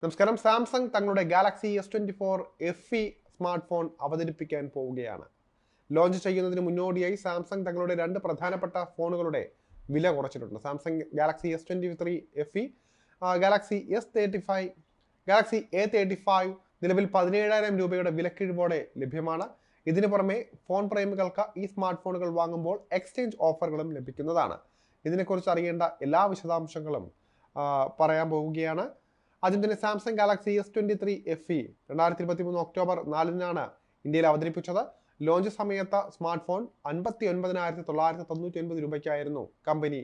നമസ്കാരം. സാംസങ് തങ്ങളുടെ Galaxy S24 FE smart phone അവതരിപ്പിക്കാൻ പോവുകയാണ്. ലോഞ്ച് ചെയ്യുന്നതിന് മുന്നോടിയായി സാംസങ് തങ്ങളുടെ രണ്ട് പ്രധാനപ്പെട്ട ഫോണുകളുടെ വില കുറച്ചിട്ടുണ്ട്. Samsung Galaxy S23 FE, Galaxy S35, Galaxy A35 നിലവിൽ 17,000 രൂപയുടെ വിലക്കിഴിവോടെ ലഭ്യമാണ്. ഇതിനു പുറമെ ഫോൺ പ്രേമികൾക്ക് ഈ സ്മാർട്ട് ഫോണുകൾ വാങ്ങുമ്പോൾ എക്സ്ചേഞ്ച് ഓഫറുകളും ലഭിക്കുന്നതാണ്. ഇതിനെക്കുറിച്ച് അറിയേണ്ട എല്ലാ വിശദാംശങ്ങളും പറയാൻ പോവുകയാണ്. ആദ്യം തന്നെ Samsung Galaxy S23 FE 2023 October 4 ഇന്ത്യയിൽ അവതരിപ്പിച്ചത്. ലോഞ്ച് സമയത്ത് സ്മാർട്ട് ഫോൺ 59,999 രൂപയ്ക്കായിരുന്നു കമ്പനി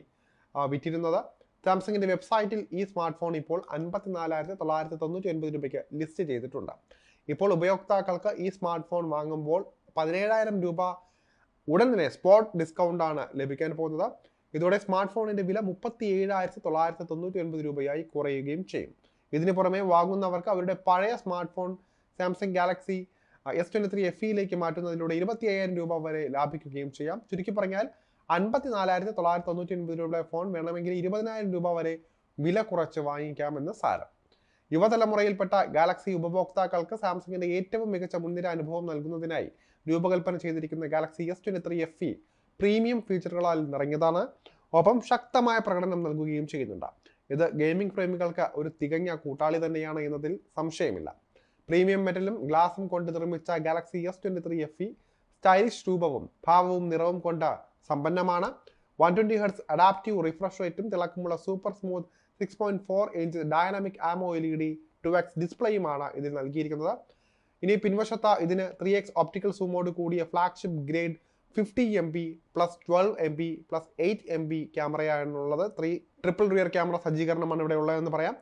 വിറ്റിരുന്നത്. സാംസങ്ങിന്റെ വെബ്സൈറ്റിൽ ഈ സ്മാർട്ട് ഫോൺ ഇപ്പോൾ 54,999 രൂപയ്ക്ക് ലിസ്റ്റ് ചെയ്തിട്ടുണ്ട്. ഇപ്പോൾ ഉപയോക്താക്കൾക്ക് ഈ സ്മാർട്ട് ഫോൺ വാങ്ങുമ്പോൾ 17,000 രൂപ ഉടൻ തന്നെ സ്പോട്ട് ഡിസ്കൗണ്ടാണ് ലഭിക്കാൻ പോകുന്നത്. ഇതോടെ സ്മാർട്ട് ഫോണിന്റെ വില 37,999 രൂപയായി കുറയുകയും ചെയ്യും. ഇതിനു പുറമെ വാങ്ങുന്നവർക്ക് അവരുടെ പഴയ smart phone Samsung Galaxy S23 FEയിലേക്ക് മാറ്റുന്നതിലൂടെ 25,000 രൂപ വരെ ലാഭിക്കുകയും ചെയ്യാം. ചുരുക്കി പറഞ്ഞാൽ 54,999 രൂപയുടെ ഫോൺ വേണമെങ്കിൽ 20,000 രൂപ വരെ വില കുറച്ച് വാങ്ങിക്കാമെന്ന് സാരം. യുവതലമുറയിൽപ്പെട്ട ഗാലക്സി ഉപഭോക്താക്കൾക്ക് സാംസങ്ങിന്റെ ഏറ്റവും മികച്ച മുൻനിര അനുഭവം നൽകുന്നതിനായി രൂപകൽപ്പന ചെയ്തിരിക്കുന്ന ഗാലക്സി S23 FE പ്രീമിയം ഫീച്ചറുകളാൽ നിറഞ്ഞതാണ്. ഒപ്പം ശക്തമായ പ്രകടനം നൽകുകയും ചെയ്യുന്നുണ്ട്. ഇത് ഗെയിമിംഗ് പ്രേമികൾക്ക് ഒരു തികഞ്ഞ കൂട്ടാളി തന്നെയാണ് എന്നതിൽ സംശയമില്ല. പ്രീമിയം മെറ്റലും ഗ്ലാസും കൊണ്ട് നിർമ്മിച്ച ഗാലക്സി S23 FE സ്റ്റൈലിഷ് രൂപവും ഭാവവും നിറവും കൊണ്ട് സമ്പന്നമാണ്. 120 Hz അഡാപ്റ്റീവ് റിഫ്രഷ് റേറ്റും തിളക്കമുള്ള super smooth 6.4 inch dynamic AMOLED 2x ഡിസ്പ്ലേയുമാണ് ഇതിൽ നൽകിയിരിക്കുന്നത്. ഇനി പിൻവശത്ത് ഇതിന് 3x ഒപ്റ്റിക്കൽ സൂമോട് കൂടിയ flagship grade 50 MP + 12 MP + 8 MP ക്യാമറയാണുള്ളത്. ട്രിപ്പിൾ റിയർ ക്യാമറ സജ്ജീകരണമാണ് ഇവിടെ ഉള്ളതെന്ന് പറയാം.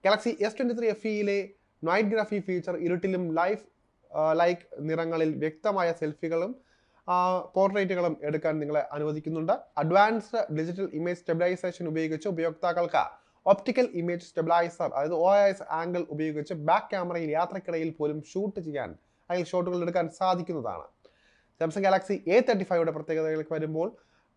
ഗാലക്സി S23 FEയിലെ നൈറ്റ് ഗ്രാഫി ഫീച്ചർ ഇരുട്ടിലും ലൈക്ക് നിറങ്ങളിൽ വ്യക്തമായ സെൽഫികളും പോർട്രേറ്റുകളും എടുക്കാൻ നിങ്ങളെ അനുവദിക്കുന്നുണ്ട്. അഡ്വാൻസ്ഡ് ഡിജിറ്റൽ ഇമേജ് സ്റ്റെബിലൈസേഷൻ ഉപയോഗിച്ച് ഉപയോക്താക്കൾക്ക് ഒപ്റ്റിക്കൽ ഇമേജ് സ്റ്റെബിലൈസർ, അതായത് OIS ആംഗിൾ ഉപയോഗിച്ച് ബാക്ക് ക്യാമറയിൽ യാത്രക്കിടയിൽ പോലും ഷൂട്ട് ചെയ്യാൻ അല്ലെങ്കിൽ ഷോട്ടുകൾ എടുക്കാൻ സാധിക്കുന്നതാണ്. സാംസങ് ഗാലക്സി A35യുടെ പ്രത്യേകതകളിലേക്ക് വരുമ്പോൾ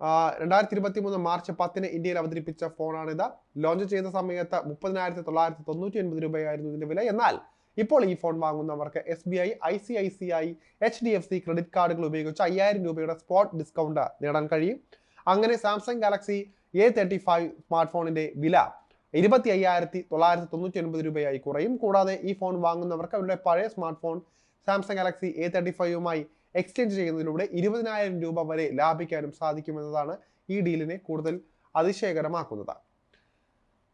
2023 മാർച്ച് 10 ഇന്ത്യയിൽ അവതരിപ്പിച്ച ഫോണാണിത്. ലോഞ്ച് ചെയ്ത സമയത്ത് 30,999 രൂപയായിരുന്നു ഇതിന്റെ വില. എന്നാൽ ഇപ്പോൾ ഈ ഫോൺ വാങ്ങുന്നവർക്ക് SBI, ICICI, HDFC ക്രെഡിറ്റ് കാർഡുകൾ ഉപയോഗിച്ച് 5,000 രൂപയുടെ സ്പോട്ട് ഡിസ്കൗണ്ട് നേടാൻ കഴിയും. അങ്ങനെ സാംസങ് ഗാലക്സി A35 സ്മാർട്ട് ഫോണിന്റെ വില 25,999 രൂപയായി കുറയും. കൂടാതെ ഈ ഫോൺ വാങ്ങുന്നവർക്ക് അവരുടെ പഴയ സ്മാർട്ട് ഫോൺ സാംസങ് ഗാലക്സി A35യുമായി എക്സ്ചേഞ്ച് ചെയ്യുന്നതിലൂടെ 20,000 രൂപ വരെ ലാഭിക്കാനും സാധിക്കുമെന്നതാണ് ഈ ഡീലിനെ കൂടുതൽ അതിശയകരമാക്കുന്നത്.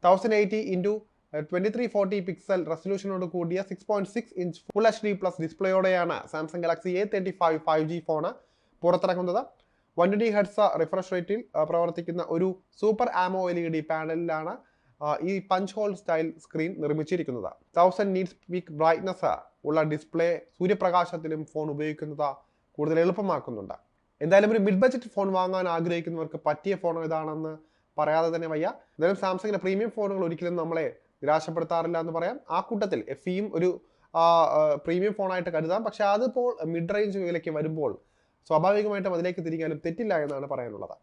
1080x2340 പിക്സൽ റെസൊല്യൂഷനോട് കൂടിയ 6.6 ഇഞ്ച് ഫുൾ HD+ ഡിസ്പ്ലേയോടെയാണ് Samsung Galaxy A35 5G phone പുറത്തിറക്കുന്നത്. 120 Hz റിഫ്രഷ് റേറ്റിൽ പ്രവർത്തിക്കുന്ന ഒരു സൂപ്പർ AMOLED പാനലിലാണ് ഈ പഞ്ച് ഹോൾ സ്റ്റൈൽ സ്ക്രീൻ നിർമ്മിച്ചിരിക്കുന്നത്. 1000 നീറ്റ്സ് പീക്ക് ബ്രൈറ്റ്നസ് ഉള്ള ഡിസ്പ്ലേ സൂര്യപ്രകാശത്തിലും ഫോൺ ഉപയോഗിക്കുന്നത് കൂടുതൽ എളുപ്പമാക്കുന്നുണ്ട്. എന്തായാലും ഒരു മിഡ് ബഡ്ജറ്റ് ഫോൺ വാങ്ങാൻ ആഗ്രഹിക്കുന്നവർക്ക് പറ്റിയ ഫോൺ ഏതാണെന്ന് പറയാതെ തന്നെ വയ്യ. എന്തായാലും സാംസങ്ങിന്റെ പ്രീമിയം ഫോണുകൾ ഒരിക്കലും നമ്മളെ നിരാശപ്പെടുത്താറില്ല എന്ന് പറയാം. ആ കൂട്ടത്തിൽ FEയും ഒരു പ്രീമിയം ഫോണായിട്ട് കരുതാം. പക്ഷെ അതിപ്പോൾ മിഡ് റേഞ്ച് വിലയ്ക്ക് വരുമ്പോൾ സ്വാഭാവികമായിട്ടും അതിലേക്ക് തിരിഞ്ഞാലും തെറ്റില്ല എന്നാണ് പറയാനുള്ളത്.